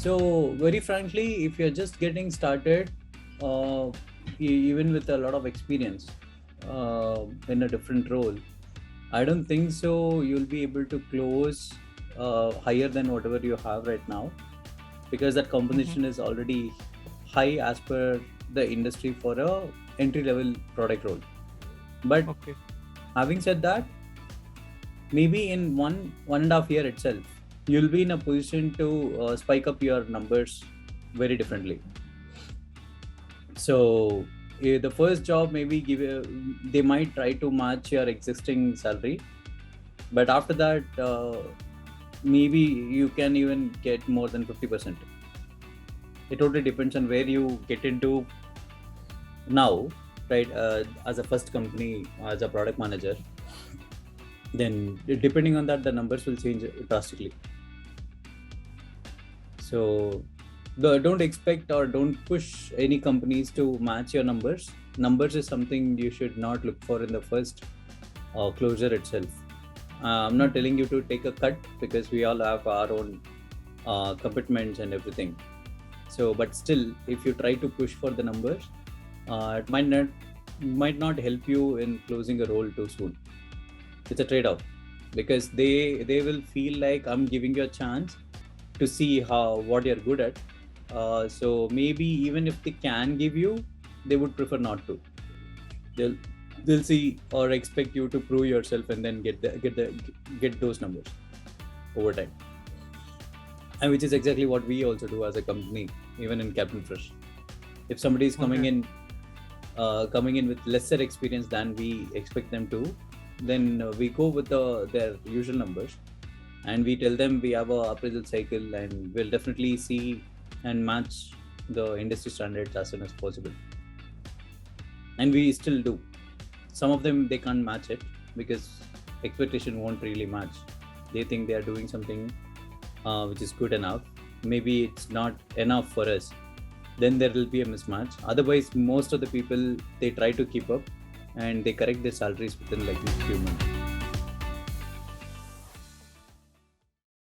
So very frankly, if you're just getting started, uh, even with a lot of experience in a different role, I don't think so you'll be able to close higher than whatever you have right now, because that Mm-hmm. compensation is already high as per the industry for a entry level product role. But Okay. having said that, maybe in one and a half year itself, you'll be in a position to spike up your numbers very differently. So the first job maybe they might try to match your existing salary, but after that maybe you can even get more than 50%. It totally depends on where you get into now, right? As a first company, as a product manager, then depending on that, the numbers will change drastically. So don't expect or don't push any companies to match your numbers. Numbers is something you should not look for in the first closure itself. I'm not Mm-hmm. telling you to take a cut, because we all have our own commitments and everything. So, but still, if you try to push for the numbers, it might not help you in closing a role too soon. It's a trade-off, because they will feel like I'm giving you a chance to see how what you're good at. So maybe even if they can give you, they would prefer not to. They'll they'll see or expect you to prove yourself and then get those numbers over time, and which is exactly what we also do as a company, even in Captain Fresh. If somebody is Okay. coming in with lesser experience than we expect them to, then we go with their usual numbers, and we tell them we have a appraisal cycle and we'll definitely see and match the industry standards as soon as possible. And we still do. Some of them they can't match it, because expectation won't really match. They think they are doing something which is good enough. Maybe it's not enough for us. Then there will be a mismatch. Otherwise, most of the people, they try to keep up and they correct their salaries within like a few months.